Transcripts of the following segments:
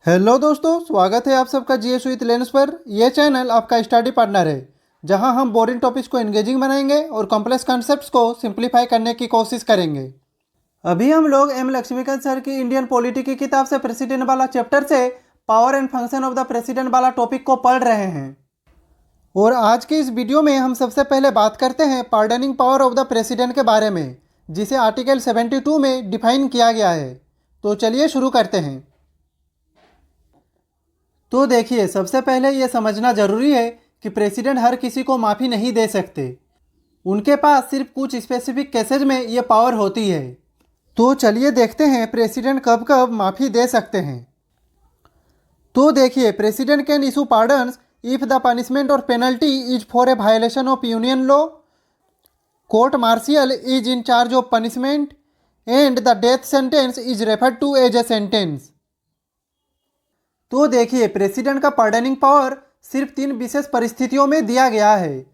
Hello दोस्तों, स्वागत है आप सबका जीएस विद लेंस पर। यह चैनल आपका स्टडी पार्टनर है, जहां हम बोरिंग टॉपिक्स को एंगेजिंग बनाएंगे और कॉम्प्लेक्स कॉन्सेप्ट्स को सिंप्लीफाई करने की कोशिश करेंगे। अभी हम लोग एम लक्ष्मीकांत सर की इंडियन पॉलिटी की किताब से प्रेसिडेंट वाला चैप्टर से power and function of the president वाला टॉपिक को पढ़ रहे हैं। और आज के इस वीडियो में हम सबसे पहले बात करते हैं pardoning power of the president के बारे में, जिसे आर्टिकल 72 में डिफाइन किया गया है। तो चलिए शुरू करते हैं। तो देखिए, सबसे पहले ये समझना ज़रूरी है कि प्रेसिडेंट हर किसी को माफ़ी नहीं दे सकते। उनके पास सिर्फ कुछ स्पेसिफिक केसेज में ये पावर होती है। तो चलिए देखते हैं प्रेसिडेंट कब कब माफ़ी दे सकते हैं। तो देखिए, president can issue pardons if the punishment और penalty is for a violation of union law, court martial is in charge of punishment and the death sentence is referred to as a sentence. तो देखिए, president का pardoning power सिर्फ 3 विशेष परिस्थितियों में दिया गया है।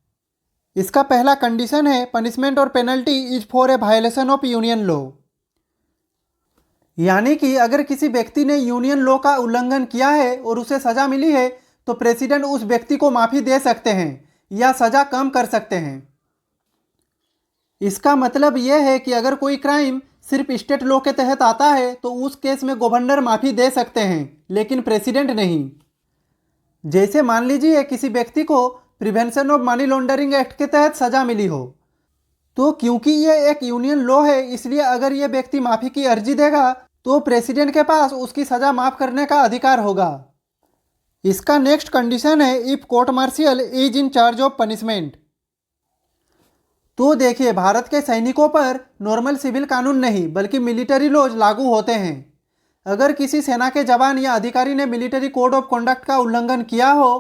इसका पहला कंडीशन है पनिशमेंट और penalty is for a violation of union law, यानी कि अगर किसी व्यक्ति ने यूनियन लॉ का उल्लंघन किया है और उसे सजा मिली है तो प्रेसिडेंट उस व्यक्ति को माफ़ी दे सकते हैं या सजा कम कर सकते हैं। इसका मतलब यह है कि अगर कोई क्राइम सिर्फ स्टेट लॉ के तहत आता है तो उस केस में गवर्नर माफ़ी दे सकते हैं, लेकिन प्रेसिडेंट नहीं। जैसे मान लीजिए किसी व्यक्ति को prevention of money laundering act के तहत सजा मिली हो, तो क्योंकि ये एक यूनियन लॉ है, इसलिए अगर ये व्यक्ति माफ़ी की अर्जी देगा तो प्रेसिडेंट के पास उसकी सज़ा माफ़ करने का अधिकार होगा। इसका नेक्स्ट कंडीशन है if court martial is in charge of punishment. तो देखिए, भारत के सैनिकों पर नॉर्मल सिविल कानून नहीं बल्कि मिलिट्री लॉज लागू होते हैं। अगर किसी सेना के जवान या अधिकारी ने मिलिट्री कोड ऑफ कंडक्ट का उल्लंघन किया हो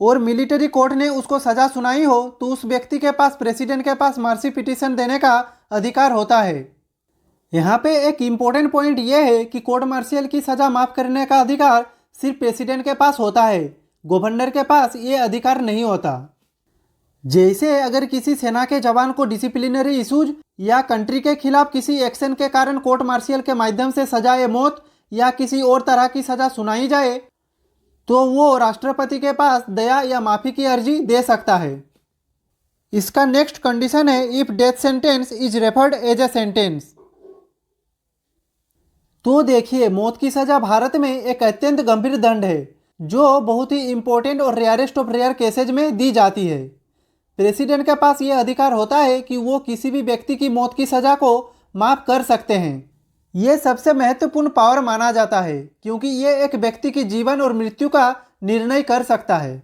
और मिलिट्री कोर्ट ने उसको सजा सुनाई हो तो उस व्यक्ति के पास प्रेसिडेंट के पास मार्सी पिटीशन देने का अधिकार होता है। यहाँ पे एक इम्पोर्टेंट पॉइंट यह है कि कोर्ट मार्शियल की सजा माफ़ करने का अधिकार सिर्फ प्रेसिडेंट के पास होता है, गवर्नर के पास ये अधिकार नहीं होता। जैसे अगर किसी सेना के जवान को डिसिप्लिनरी इशूज या कंट्री के खिलाफ किसी एक्शन के कारण कोर्ट मार्शियल के माध्यम से सजाए मौत या किसी और तरह की सजा सुनाई जाए तो वो राष्ट्रपति के पास दया या माफ़ी की अर्जी दे सकता है। इसका नेक्स्ट कंडीशन है if death sentence is referred as a sentence. तो देखिए, मौत की सज़ा भारत में एक अत्यंत गंभीर दंड है जो बहुत ही इंपॉर्टेंट और रेयरेस्ट ऑफ रेयर केसेज में दी जाती है। प्रेसिडेंट के पास ये अधिकार होता है कि वो किसी भी व्यक्ति की मौत की सज़ा को माफ़ कर सकते हैं। ये सबसे महत्वपूर्ण पावर माना जाता है क्योंकि ये एक व्यक्ति की जीवन और मृत्यु का निर्णय कर सकता है।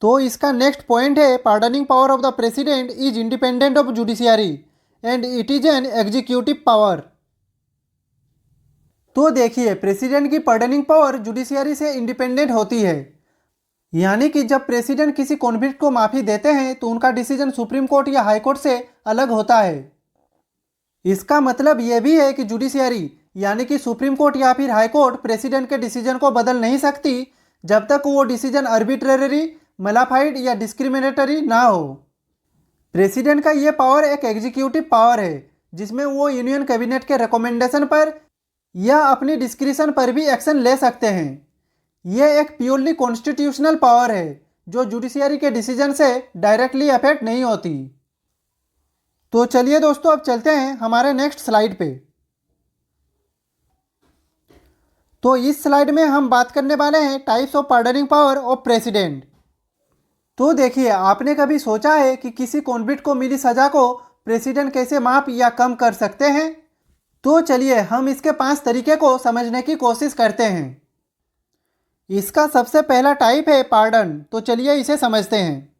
तो इसका नेक्स्ट पॉइंट है pardoning power of the president is independent of judiciary and it is an executive power. तो देखिए, प्रेसिडेंट की पार्डनिंग पावर जुडिशियरी से इंडिपेंडेंट होती है, यानी कि जब प्रेसिडेंट किसी कॉन्विक्ट को माफ़ी देते हैं तो उनका डिसीजन सुप्रीम कोर्ट या हाई कोर्ट से अलग होता है। इसका मतलब यह भी है कि जुडिशियरी यानी कि सुप्रीम कोर्ट या फिर हाई कोर्ट प्रेसिडेंट के डिसीजन को बदल नहीं सकती जब तक वो डिसीजन आर्बिट्रेरी, मलाफाइड या डिस्क्रिमिनेटरी ना हो। प्रेसिडेंट का ये पावर एक एग्जीक्यूटिव पावर है जिसमें वो यूनियन कैबिनेट के रिकमेंडेशन पर या अपनी डिस्क्रिशन पर भी एक्शन ले सकते हैं। यह एक प्योरली कॉन्स्टिट्यूशनल पावर है जो जुडिशियरी के डिसीजन से डायरेक्टली अफेक्ट नहीं होती। तो चलिए दोस्तों, अब चलते हैं हमारे नेक्स्ट स्लाइड पे। तो इस स्लाइड में हम बात करने वाले हैं types of pardoning power of president. तो देखिए, आपने कभी सोचा है कि किसी कॉन्विक्ट को मिली सजा को प्रेसिडेंट कैसे माफ या कम कर सकते हैं? तो चलिए हम इसके 5 तरीके को समझने की कोशिश करते हैं। इसका सबसे पहला टाइप है पार्डन। तो चलिए इसे समझते हैं।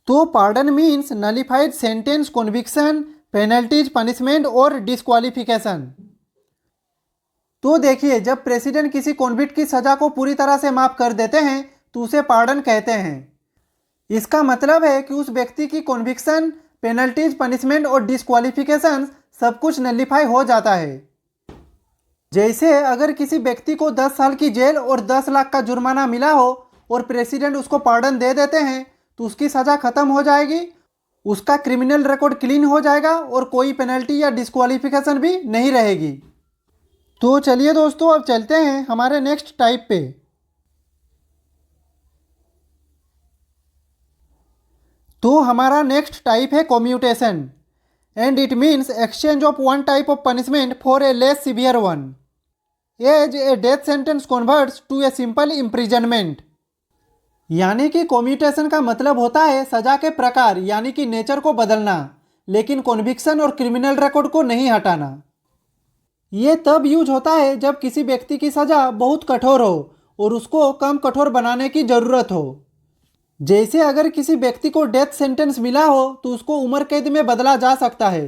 तो pardon means nullified sentence, conviction, penalties, punishment और डिस्क्वालिफिकेशन। तो देखिए, जब प्रेसिडेंट किसी कॉन्विक्ट की सजा को पूरी तरह से माफ कर देते हैं तो उसे पार्डन कहते हैं। इसका मतलब है कि उस व्यक्ति की कॉन्विक्शन, पेनल्टीज, पनिशमेंट और डिस्क्वालिफिकेशन सब कुछ नलिफाई हो जाता है। जैसे अगर किसी व्यक्ति को 10 साल की जेल और 10 लाख का जुर्माना मिला हो और प्रेसिडेंट उसको पार्डन दे देते हैं तो उसकी सज़ा खत्म हो जाएगी उसका क्रिमिनल रिकॉर्ड क्लीन हो जाएगा और कोई पेनल्टी या डिस्क्वालिफिकेशन भी नहीं रहेगी। तो चलिए दोस्तों, अब चलते हैं हमारे नेक्स्ट टाइप पे। तो हमारा नेक्स्ट टाइप है commutation, and it means exchange of one type of punishment for a less severe one, as a death sentence converts to a simple imprisonment. यानी कि कॉम्यूटेशन का मतलब होता है सजा के प्रकार यानी कि नेचर को बदलना, लेकिन कॉन्विक्शन और क्रिमिनल रिकॉर्ड को नहीं हटाना। ये तब यूज होता है जब किसी व्यक्ति की सजा बहुत कठोर हो और उसको कम कठोर बनाने की ज़रूरत हो। जैसे अगर किसी व्यक्ति को डेथ सेंटेंस मिला हो तो उसको उम्र कैद में बदला जा सकता है।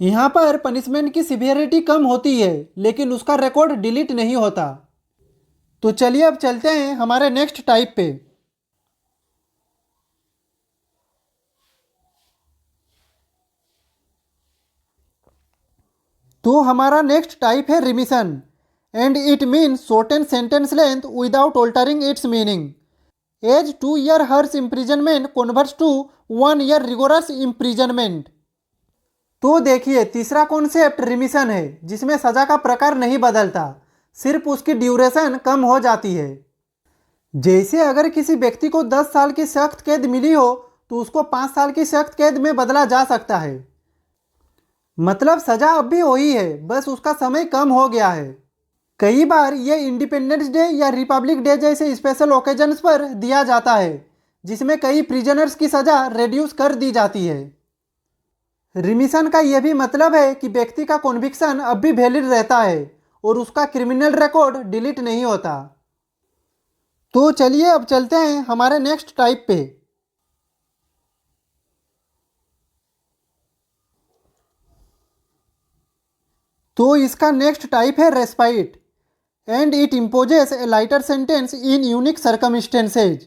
यहाँ पर पनिशमेंट की सिवियरिटी कम होती है लेकिन उसका रिकॉर्ड डिलीट नहीं होता। तो चलिए अब चलते हैं हमारे नेक्स्ट टाइप पे। तो हमारा नेक्स्ट टाइप है remission, and it means shorten sentence length without altering its meaning, as 2 year hers imprisonment converts to 1 year rigorous imprisonment. तो देखिए, तीसरा कॉन्सेप्ट रिमिशन है जिसमें सजा का प्रकार नहीं बदलता, सिर्फ उसकी ड्यूरेशन कम हो जाती है। जैसे अगर किसी व्यक्ति को 10 साल की सख्त कैद मिली हो तो उसको 5 साल की सख्त कैद में बदला जा सकता है। मतलब सजा अब भी वही है, बस उसका समय कम हो गया है। कई बार ये इंडिपेंडेंस डे या रिपब्लिक डे जैसे स्पेशल ओकेजन्स पर दिया जाता है, जिसमें कई प्रिजनर्स की सज़ा रेड्यूस कर दी जाती है। रिमिशन का यह भी मतलब है कि व्यक्ति का कॉन्विक्शन अब भी वैलिड रहता है और उसका क्रिमिनल रिकॉर्ड डिलीट नहीं होता। तो चलिए अब चलते हैं हमारे नेक्स्ट टाइप पे। तो इसका नेक्स्ट टाइप है respite, and it imposes a lighter sentence in unique circumstances,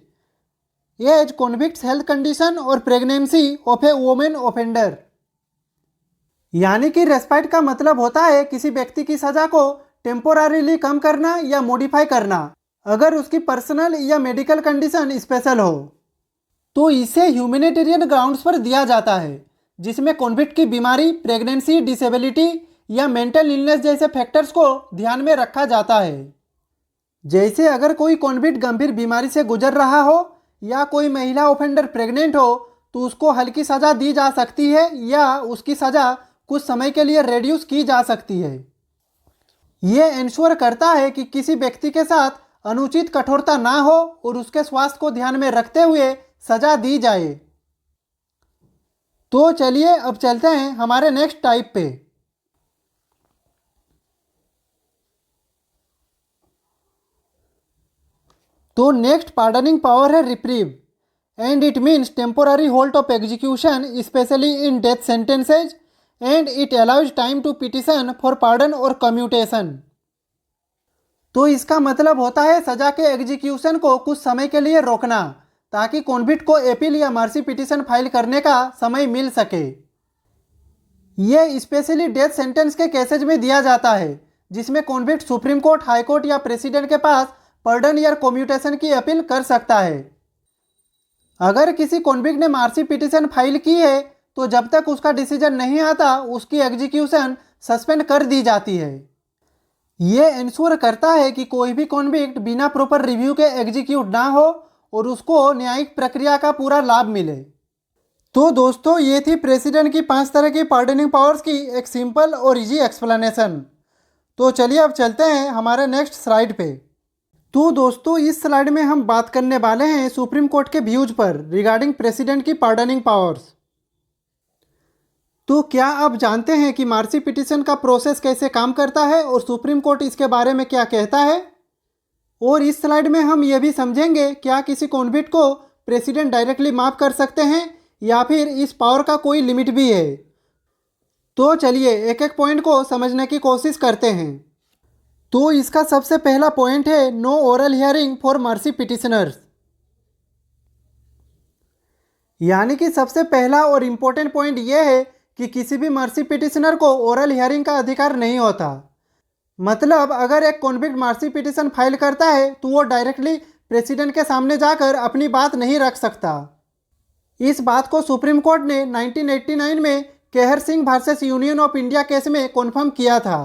as convicts health condition or pregnancy of a woman offender। यानी कि रेस्पाइट का मतलब होता है किसी व्यक्ति की सजा को टेम्पोरारीली कम करना या मॉडिफाई करना अगर उसकी पर्सनल या मेडिकल कंडीशन स्पेशल हो। तो इसे ह्यूमैनिटेरियन ग्राउंड्स पर दिया जाता है, जिसमें कॉन्विक्ट की बीमारी, प्रेगनेंसी, डिसेबिलिटी या मेंटल इलनेस जैसे फैक्टर्स को ध्यान में रखा जाता है। जैसे अगर कोई कॉन्विक्ट गंभीर बीमारी से गुजर रहा हो या कोई महिला ऑफेंडर प्रेग्नेंट हो तो उसको हल्की सज़ा दी जा सकती है या उसकी सज़ा कुछ समय के लिए रिड्यूस की जा सकती है। ये इंश्योर करता है कि किसी व्यक्ति के साथ अनुचित कठोरता ना हो और उसके स्वास्थ्य को ध्यान में रखते हुए सज़ा दी जाए। तो चलिए अब चलते हैं हमारे नेक्स्ट टाइप पे। तो नेक्स्ट पार्डनिंग पावर है reprieve, and it means temporary hold of execution specially in death sentences, and it allows time to petition for pardon और कम्यूटेशन। तो इसका मतलब होता है सजा के एग्जीक्यूशन को कुछ समय के लिए रोकना ताकि कॉन्विक्ट को अपील या मर्सी पिटिशन फाइल करने का समय मिल सके। ये स्पेशली डेथ सेंटेंस के केसेज में दिया जाता है जिसमें convict supreme court, high court या प्रेसिडेंट के पास पर्डन या कम्यूटेशन की अपील कर सकता है। अगर किसी कॉन्विक्ट ने मर्सी पिटिशन फाइल की है तो जब तक उसका डिसीजन नहीं आता उसकी एग्जीक्यूशन सस्पेंड कर दी जाती है। ये इंश्योर करता है कि कोई भी कॉन्विक्ट बिना प्रॉपर रिव्यू के एग्जीक्यूट ना हो और उसको न्यायिक प्रक्रिया का पूरा लाभ मिले। तो दोस्तों, ये थी प्रेसिडेंट की 5 तरह की पार्डनिंग पावर्स की एक सिंपल और इजी एक्सप्लेनेशन। तो चलिए अब चलते हैं हमारे नेक्स्ट स्लाइड पे। तो दोस्तों, इस स्लाइड में हम बात करने वाले हैं सुप्रीम कोर्ट के व्यूज पर रिगार्डिंग प्रेसिडेंट की पार्डनिंग पावर्स। तो क्या आप जानते हैं कि मर्सी पिटिशन का प्रोसेस कैसे काम करता है और सुप्रीम कोर्ट इसके बारे में क्या कहता है? और इस स्लाइड में हम ये भी समझेंगे क्या किसी कॉन्विक्ट को प्रेसिडेंट डायरेक्टली माफ़ कर सकते हैं या फिर इस पावर का कोई लिमिट भी है। तो चलिए एक एक पॉइंट को समझने की कोशिश करते हैं। तो इसका सबसे पहला पॉइंट है no oral hearing for mercy petitioners. यानी कि सबसे पहला और इम्पोर्टेंट पॉइंट यह है कि किसी भी मर्सी पिटिशनर को ओरल हियरिंग का अधिकार नहीं होता। मतलब अगर एक कॉन्विक्ट मर्सी पिटिशन फाइल करता है तो वो डायरेक्टली प्रेसिडेंट के सामने जाकर अपनी बात नहीं रख सकता। इस बात को सुप्रीम कोर्ट ने 1989 में Kehar Singh versus union of India case में कॉन्फर्म किया था।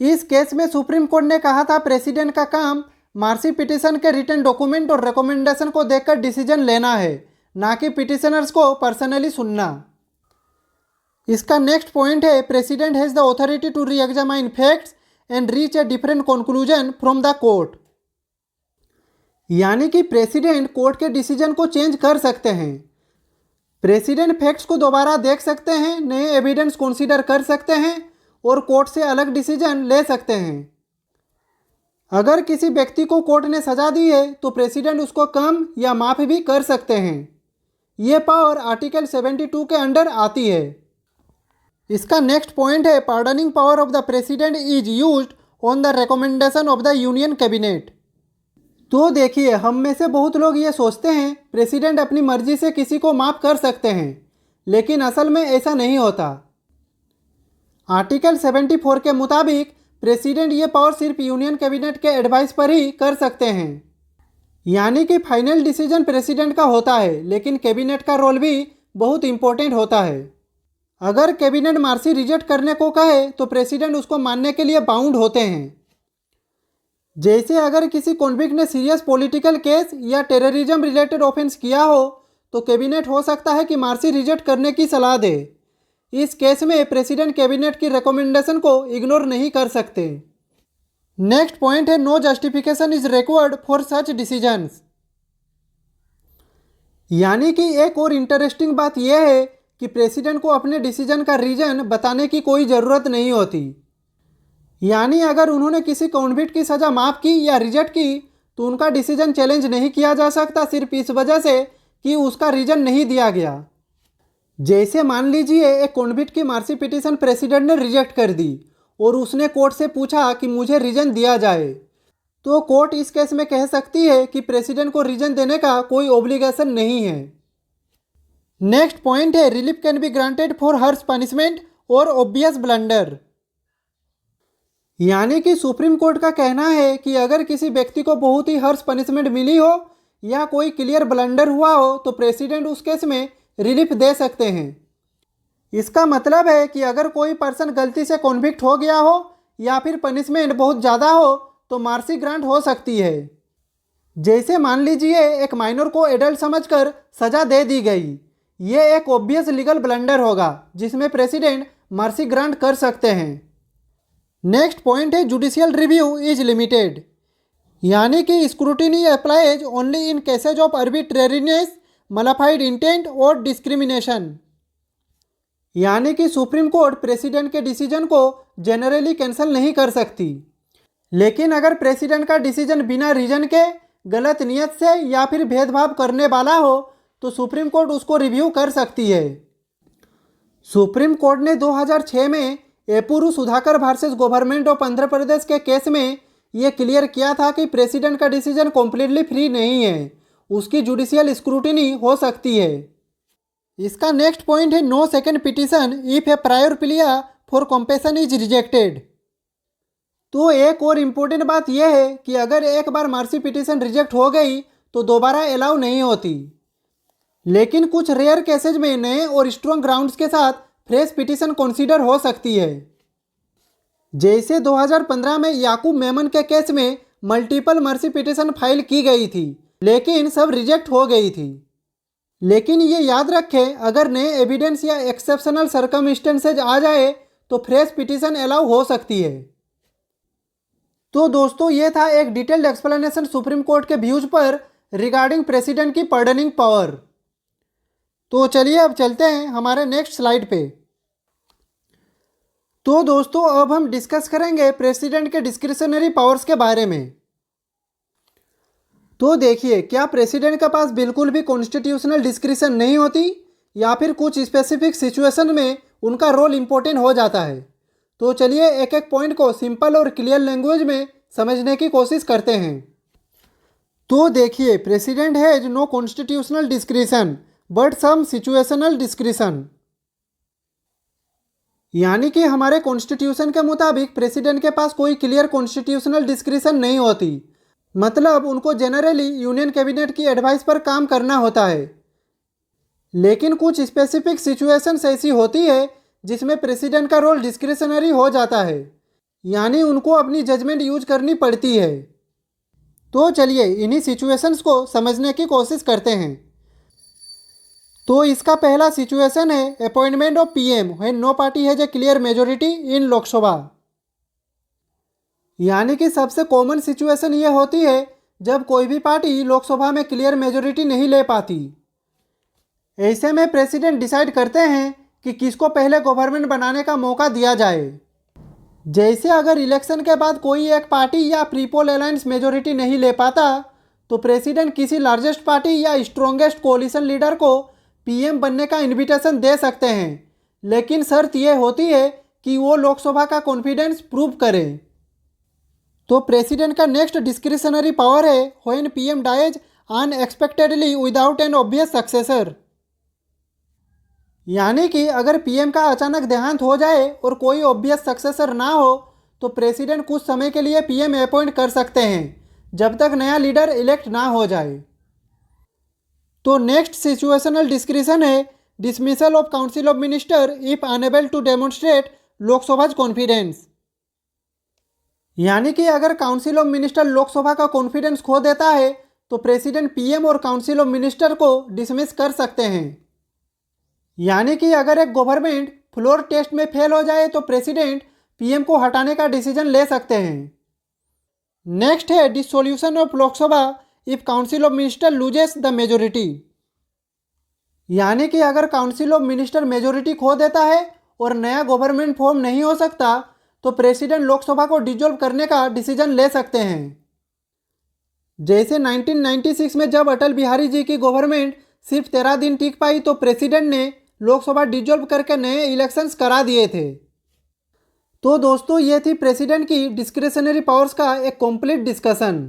इस केस में सुप्रीम कोर्ट ने कहा था प्रेसिडेंट का काम मार्सी पिटीशन के रिटन डॉक्यूमेंट और रिकमेंडेशन को देखकर डिसीजन लेना है, ना कि पिटिशनर्स को पर्सनली सुनना। इसका नेक्स्ट पॉइंट है president has the authority to re examine facts and reach a different conclusion from the court. यानी कि प्रेसिडेंट कोर्ट के डिसीजन को चेंज कर सकते हैं। प्रेसिडेंट फैक्ट्स को दोबारा देख सकते हैं, नए एविडेंस कंसीडर कर सकते हैं और कोर्ट से अलग डिसीजन ले सकते हैं। अगर किसी व्यक्ति को कोर्ट ने सजा दी है तो प्रेसिडेंट उसको कम या माफ भी कर सकते हैं। ये पावर आर्टिकल 72 के अंडर आती है। इसका नेक्स्ट पॉइंट है pardoning power of the president is used on the recommendation of the union cabinet. तो देखिए, हम में से बहुत लोग ये सोचते हैं प्रेसिडेंट अपनी मर्जी से किसी को माफ कर सकते हैं, लेकिन असल में ऐसा नहीं होता। आर्टिकल 74 के मुताबिक प्रेसिडेंट ये पावर सिर्फ यूनियन कैबिनेट के एडवाइस पर ही कर सकते हैं। यानी कि फाइनल डिसीजन प्रेसिडेंट का होता है, लेकिन कैबिनेट का रोल भी बहुत इंपॉर्टेंट होता है। अगर कैबिनेट मार्सी रिजेक्ट करने को कहे तो प्रेसिडेंट उसको मानने के लिए बाउंड होते हैं। जैसे अगर किसी कॉन्विक्ट ने सीरियस पॉलिटिकल केस या टेररिज्म रिलेटेड ऑफेंस किया हो तो कैबिनेट हो सकता है कि मार्सी रिजेक्ट करने की सलाह दे। इस केस में प्रेसिडेंट कैबिनेट की रिकमेंडेशन को इग्नोर नहीं कर सकते। नेक्स्ट पॉइंट है no justification is required for such decisions. यानी कि एक और इंटरेस्टिंग बात यह है कि प्रेसिडेंट को अपने डिसीजन का रीजन बताने की कोई ज़रूरत नहीं होती। यानी अगर उन्होंने किसी कॉन्विक्ट की सज़ा माफ़ की या रिजेक्ट की तो उनका डिसीजन चैलेंज नहीं किया जा सकता, सिर्फ इस वजह से कि उसका रीजन नहीं दिया गया। जैसे मान लीजिए एक कॉन्विक्ट की मार्सी पिटीशन प्रेसिडेंट ने रिजेक्ट कर दी और उसने कोर्ट से पूछा कि मुझे रीजन दिया जाए, तो कोर्ट इस केस में कह सकती है कि प्रेसिडेंट को रीजन देने का कोई ऑब्लिगेशन नहीं है। नेक्स्ट पॉइंट है relief can be granted for harsh punishment और ऑब्वियस ब्लंडर। यानी कि सुप्रीम कोर्ट का कहना है कि अगर किसी व्यक्ति को बहुत ही हर्श पनिशमेंट मिली हो या कोई क्लियर ब्लंडर हुआ हो तो प्रेसिडेंट उस केस में रिलीफ दे सकते हैं। इसका मतलब है कि अगर कोई पर्सन गलती से कॉन्विक्ट हो गया हो या फिर पनिशमेंट बहुत ज़्यादा हो तो मार्सी ग्रांट हो सकती है। जैसे मान लीजिए एक माइनर को एडल्ट समझकर सज़ा दे दी गई, ये एक ऑब्वियस लीगल ब्लंडर होगा जिसमें प्रेसिडेंट मार्सी ग्रांट कर सकते हैं। नेक्स्ट पॉइंट है जुडिशियल रिव्यू इज लिमिटेड। यानी कि scrutiny applies only in cases of arbitrariness, malafide intent और डिस्क्रिमिनेशन। यानी कि सुप्रीम कोर्ट प्रेसिडेंट के डिसीजन को जनरली कैंसिल नहीं कर सकती, लेकिन अगर प्रेसिडेंट का डिसीजन बिना रीजन के, गलत नियत से या फिर भेदभाव करने वाला हो तो सुप्रीम कोर्ट उसको रिव्यू कर सकती है। सुप्रीम कोर्ट ने 2006 में Epuru Sudhakar versus government of Andhra Pradesh के केस में ये क्लियर किया था कि प्रेसिडेंट का डिसीजन कम्प्लीटली फ्री नहीं है, उसकी जुडिशियल स्क्रूटिनी हो सकती है। इसका नेक्स्ट पॉइंट है no second petition if a prior plea for compassion is rejected. तो एक और इम्पोर्टेंट बात यह है कि अगर एक बार मार्सी पिटीशन रिजेक्ट हो गई तो दोबारा अलाउ नहीं होती, लेकिन कुछ रेयर केसेज में नए और स्ट्रॉन्ग ग्राउंड्स के साथ फ्रेश पिटीशन कंसीडर हो सकती है। जैसे 2015 में याकूब मेमन के केस में मल्टीपल मर्सी पिटीशन फाइल की गई थी, लेकिन सब रिजेक्ट हो गई थी। लेकिन ये याद रखें, अगर नए एविडेंस या एक्सेप्शनल सर्कमस्टेंसेज आ जाए तो फ्रेश पिटीशन अलाउ हो सकती है। तो दोस्तों, ये था एक डिटेल्ड एक्सप्लेनेशन सुप्रीम कोर्ट के व्यूज पर रिगार्डिंग प्रेसिडेंट की पार्डनिंग पावर। तो चलिए अब चलते हैं हमारे नेक्स्ट स्लाइड पे। तो दोस्तों, अब हम डिस्कस करेंगे प्रेसिडेंट के डिस्क्रिशनरी पावर्स के बारे में। तो देखिए, क्या प्रेसिडेंट के पास बिल्कुल भी कॉन्स्टिट्यूशनल डिस्क्रिशन नहीं होती या फिर कुछ स्पेसिफिक सिचुएशन में उनका रोल इंपॉर्टेंट हो जाता है? तो चलिए एक एक पॉइंट को सिंपल और क्लियर लैंग्वेज में समझने की कोशिश करते हैं। तो देखिए, president has no constitutional discretion but some situational discretion. यानी कि हमारे कॉन्स्टिट्यूशन के मुताबिक प्रेसिडेंट के पास कोई क्लियर कॉन्स्टिट्यूशनल डिस्क्रिशन नहीं होती, मतलब उनको जनरली यूनियन कैबिनेट की एडवाइस पर काम करना होता है। लेकिन कुछ स्पेसिफिक सिचुएशंस ऐसी होती है जिसमें प्रेसिडेंट का रोल डिस्क्रिशनरी हो जाता है, यानी उनको अपनी जजमेंट यूज करनी पड़ती है। तो चलिए इन्हीं सिचुएशंस को समझने की कोशिश करते हैं। तो इसका पहला सिचुएशन है appointment of PM when no party has a clear majority in Lok Sabha. यानी कि सबसे कॉमन सिचुएशन ये होती है जब कोई भी पार्टी लोकसभा में क्लियर मेजोरिटी नहीं ले पाती। ऐसे में प्रेसिडेंट डिसाइड करते हैं कि किसको पहले गवर्नमेंट बनाने का मौका दिया जाए। जैसे अगर इलेक्शन के बाद कोई एक पार्टी या प्रीपोल अलायंस मेजोरिटी नहीं ले पाता तो प्रेसिडेंट किसी लार्जेस्ट पार्टी या स्ट्रॉन्गेस्ट कोलिशन लीडर को पीएम बनने का इनविटेशन दे सकते हैं, लेकिन शर्त यह होती है कि वो लोकसभा का कॉन्फिडेंस प्रूव करे। तो प्रेसिडेंट का नेक्स्ट डिस्क्रिशनरी पावर है when PM dies unexpectedly without an obvious successor. यानी कि अगर पीएम का अचानक देहांत हो जाए और कोई ऑब्वियस सक्सेसर ना हो तो प्रेसिडेंट कुछ समय के लिए पीएम अपॉइंट कर सकते हैं जब तक नया लीडर इलेक्ट ना हो जाए। तो नेक्स्ट सिचुएशनल डिस्क्रिशन है dismissal of council of minister if unable to demonstrate Lok Sabha confidence. यानी कि अगर काउंसिल ऑफ मिनिस्टर लोकसभा का कॉन्फिडेंस खो देता है तो प्रेसिडेंट पीएम और काउंसिल ऑफ मिनिस्टर को डिसमिस कर सकते हैं। यानी कि अगर एक गवर्नमेंट फ्लोर टेस्ट में फेल हो जाए तो प्रेसिडेंट पीएम को हटाने का डिसीजन ले सकते हैं। नेक्स्ट है dissolution of Lok Sabha if council of minister loses the majority. यानी कि अगर काउंसिल ऑफ मिनिस्टर मेजोरिटी खो देता है और नया गवर्नमेंट फॉर्म नहीं हो सकता तो प्रेसिडेंट लोकसभा को डिसॉल्व करने का डिसीजन ले सकते हैं। जैसे 1996 में जब अटल बिहारी जी की गवर्नमेंट सिर्फ 13 दिन टिक पाई तो प्रेसिडेंट ने लोकसभा डिसॉल्व करके नए इलेक्शंस करा दिए थे। तो दोस्तों ये थी प्रेसिडेंट की डिस्क्रिशनरी पावर्स का एक कंप्लीट डिस्कशन।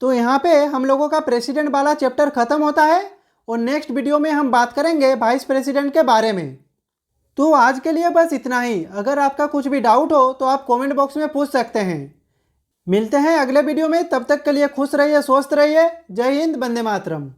तो यहाँ पे हम लोगों का प्रेसिडेंट वाला चैप्टर ख़त्म होता है और नेक्स्ट वीडियो में हम बात करेंगे वाइस प्रेसिडेंट के बारे में। तो आज के लिए बस इतना ही। अगर आपका कुछ भी डाउट हो तो आप कमेंट बॉक्स में पूछ सकते हैं। मिलते हैं अगले वीडियो में, तब तक के लिए खुश रहिए, स्वस्थ रहिए। जय हिंद, वंदे मातरम।